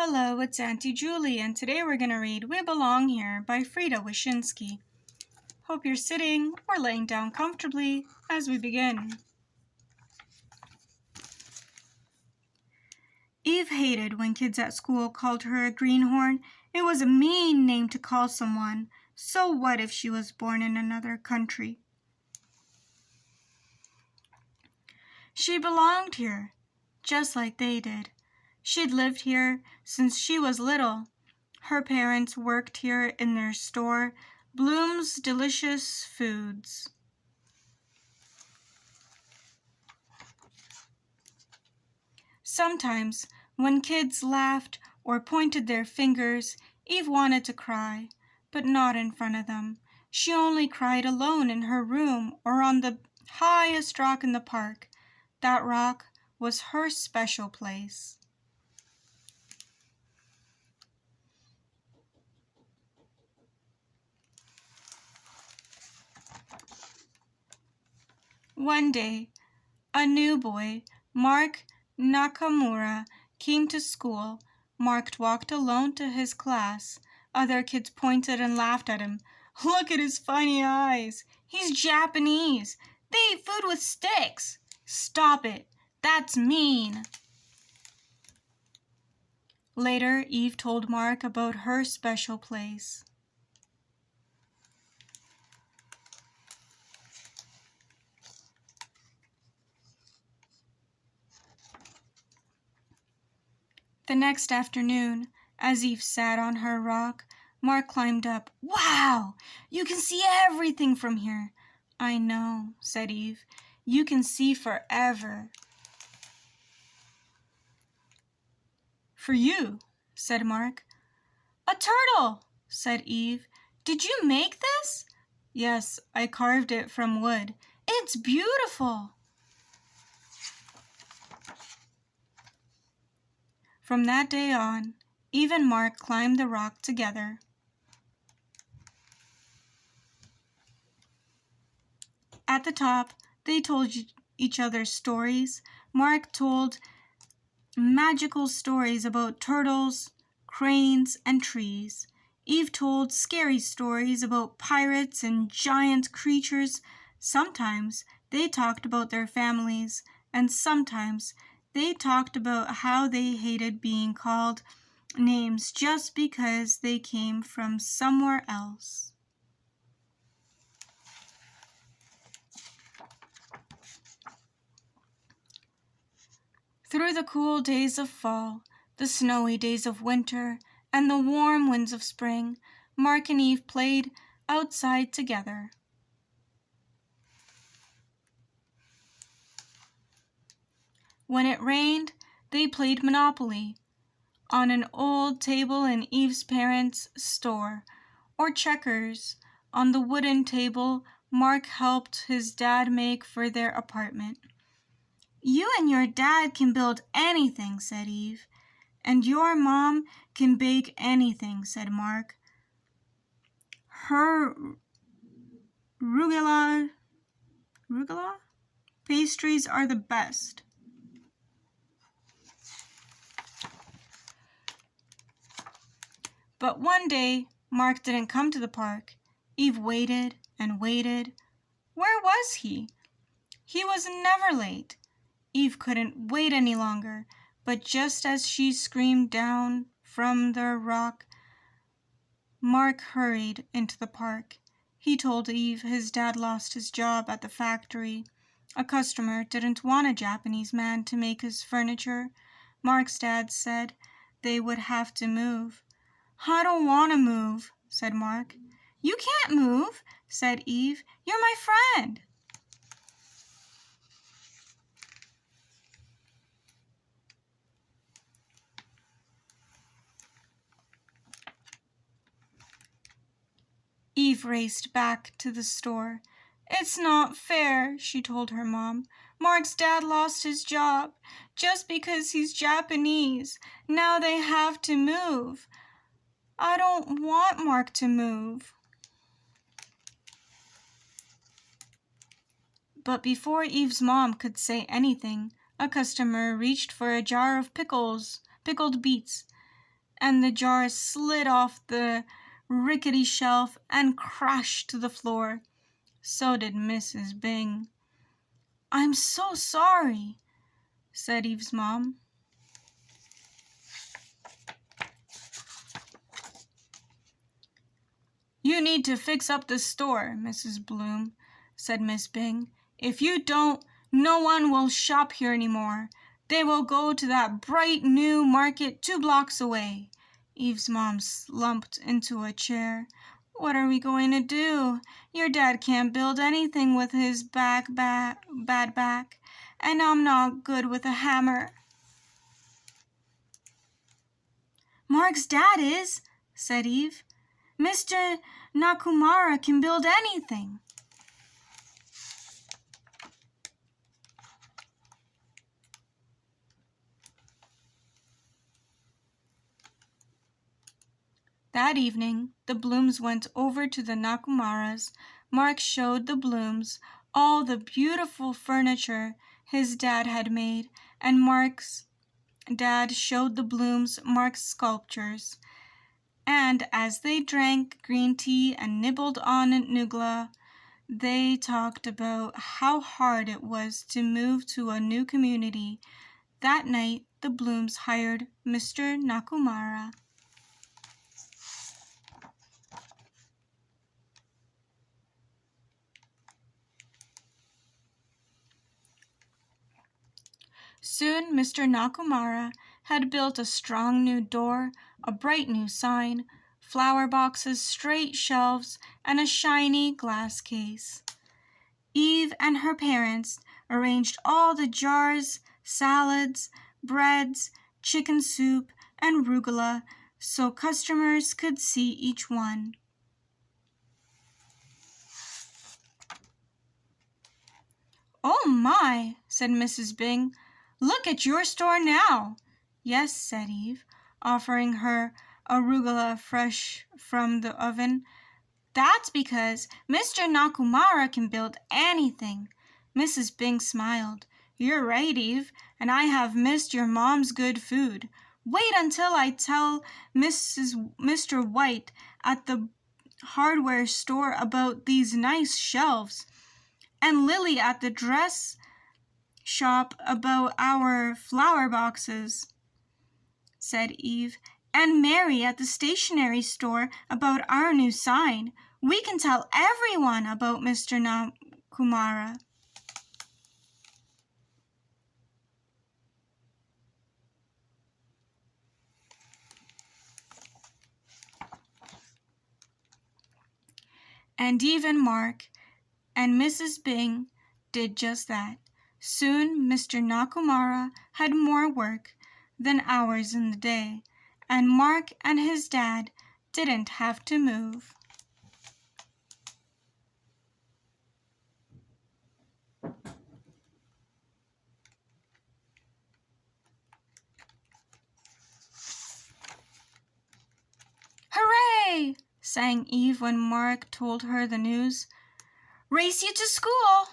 Hello, it's Auntie Julie, and today we're going to read We Belong Here by Frieda Wishinsky. Hope you're sitting or laying down comfortably as we begin. Eve hated when kids at school called her a greenhorn. It was a mean name to call someone. So what if she was born in another country? She belonged here, just like they did. She'd lived here since she was little. Her parents worked here in their store, Bloom's Delicious Foods. Sometimes, when kids laughed or pointed their fingers, Eve wanted to cry, but not in front of them. She only cried alone in her room or on the highest rock in the park. That rock was her special place. One day, a new boy, Mark Nakamura, came to school. Mark walked alone to his class. Other kids pointed and laughed at him. Look at his funny eyes. He's Japanese. They eat food with sticks. Stop it. That's mean. Later, Eve told Mark about her special place. The next afternoon, as Eve sat on her rock, Mark climbed up. Wow! You can see everything from here. I know, said Eve. You can see forever. For you, said Mark. A turtle, said Eve. Did you make this? Yes, I carved it from wood. It's beautiful. From that day on, Eve and Mark climbed the rock together. At the top, they told each other stories. Mark told magical stories about turtles, cranes, and trees. Eve told scary stories about pirates and giant creatures. Sometimes they talked about their families, and sometimes they talked about how they hated being called names just because they came from somewhere else. Through the cool days of fall, the snowy days of winter, and the warm winds of spring, Mark and Eve played outside together. When it rained, they played Monopoly on an old table in Eve's parents' store, or checkers on the wooden table Mark helped his dad make for their apartment. You and your dad can build anything, said Eve. And your mom can bake anything, said Mark. Her rugula pastries are the best. But one day, Mark didn't come to the park. Eve waited and waited. Where was he? He was never late. Eve couldn't wait any longer, but just as she screamed down from the rock, Mark hurried into the park. He told Eve his dad lost his job at the factory. A customer didn't want a Japanese man to make his furniture. Mark's dad said they would have to move. I don't want to move, said Mark. You can't move, said Eve. You're my friend. Eve raced back to the store. It's not fair, she told her mom. Mark's dad lost his job just because he's Japanese. Now they have to move. I don't want Mark to move. But before Eve's mom could say anything, a customer reached for a jar of pickled beets. and the jars slid off the rickety shelf and crashed to the floor. So did Mrs. Bing. "I'm so sorry," said Eve's mom. "You need to fix up the store, Mrs. Bloom," said Miss Bing. "If you don't, no one will shop here anymore. They will go to that bright new market 2 blocks away." Eve's mom slumped into a chair. "What are we going to do? Your dad can't build anything with his bad back, and I'm not good with a hammer." "Mark's dad is," said Eve. "Mr. Nakumara can build anything." That evening, the Blooms went over to the Nakumaras. Mark showed the Blooms all the beautiful furniture his dad had made, and Mark's dad showed the Blooms Mark's sculptures. And as they drank green tea and nibbled on nougat, they talked about how hard it was to move to a new community. That night, the Blooms hired Mr. Nakumara. Soon Mr. Nakumara had built a strong new door, a bright new sign, flower boxes, straight shelves, and a shiny glass case. Eve and her parents arranged all the jars, salads, breads, chicken soup, and arugula so customers could see each one. "Oh my," said Mrs. Bing. "Look at your store now." "Yes," said Eve, offering her arugula fresh from the oven. "That's because Mr. Nakumara can build anything." Mrs. Bing smiled. "You're right, Eve, and I have missed your mom's good food. Wait until I tell Mr. White at the hardware store about these nice shelves, and Lily at the dress shop about our flower boxes," said Eve, "and Mary at the stationery store about our new sign. We can tell everyone about Mr. Nakumara." And even Mark and Mrs. Bing did just that. Soon Mr. Nakumara had more work than hours in the day, and Mark and his dad didn't have to move. "Hooray!" sang Eve when Mark told her the news. "Race you to school!"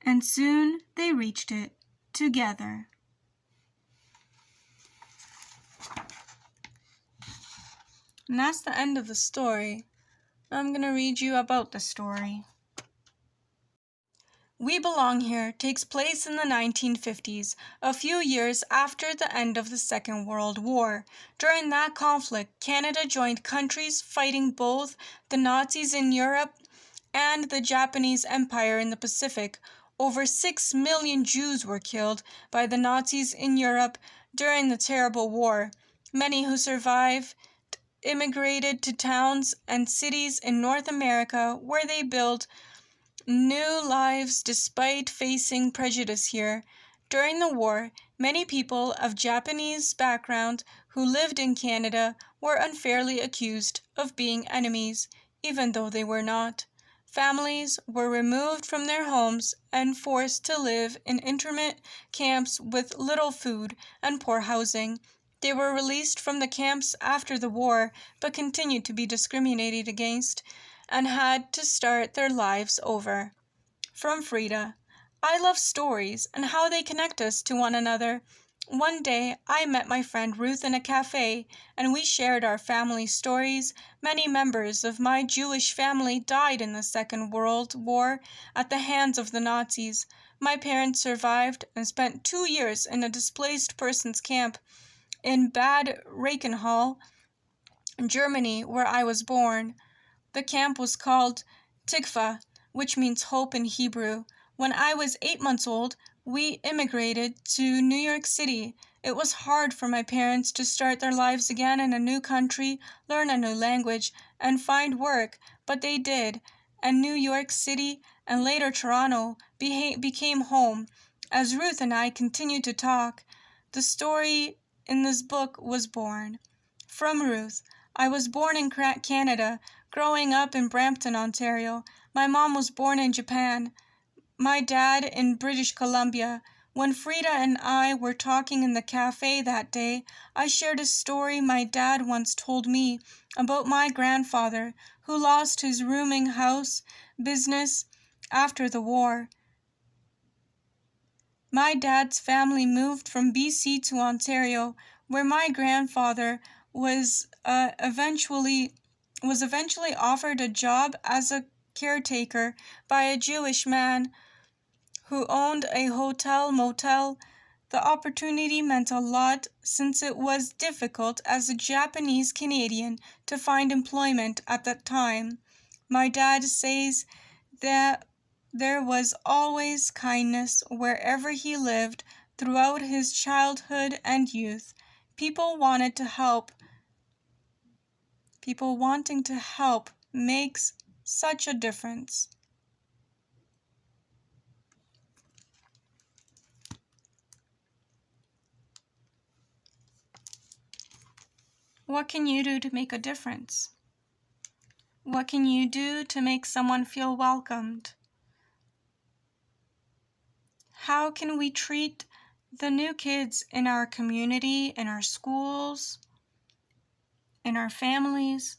And soon they reached it together. And that's the end of the story. I'm going to read you about the story. We Belong Here takes place in the 1950s, a few years after the end of the Second World War. During that conflict, Canada joined countries fighting both the Nazis in Europe and the Japanese Empire in the Pacific. Over 6 million Jews were killed by the Nazis in Europe during the terrible war. Many who survived immigrated to towns and cities in North America, where they built new lives despite facing prejudice here. During the war, many people of Japanese background who lived in Canada were unfairly accused of being enemies, even though they were not. Families were removed from their homes and forced to live in internment camps with little food and poor housing. They were released from the camps after the war, but continued to be discriminated against and had to start their lives over. From Frieda. I love stories and how they connect us to one another. One day, I met my friend Ruth in a cafe, and we shared our family stories. Many members of my Jewish family died in the Second World War at the hands of the Nazis. My parents survived and spent 2 years in a displaced persons camp in Bad Reichenhall, Germany, where I was born. The camp was called Tikva, which means hope in Hebrew. When I was 8 months old, we immigrated to New York City. It was hard for my parents to start their lives again in a new country, learn a new language, and find work, but they did, and New York City and later Toronto became home. As Ruth and I continued to talk, the story in this book was born. From Ruth. I was born in Canada, growing up in Brampton, Ontario. My mom was born in Japan, my dad in British Columbia. When Frieda and I were talking in the cafe that day, I shared a story my dad once told me about my grandfather who lost his rooming house business after the war. My dad's family moved from BC to Ontario, where my grandfather was eventually offered a job as a caretaker by a Jewish man who owned a hotel-motel. The opportunity meant a lot since it was difficult as a Japanese Canadian to find employment at that time. My dad says that there was always kindness wherever he lived throughout his childhood and youth. People wanting to help makes such a difference. What can you do to make a difference? What can you do to make someone feel welcomed? How can we treat the new kids in our community, in our schools, in our families,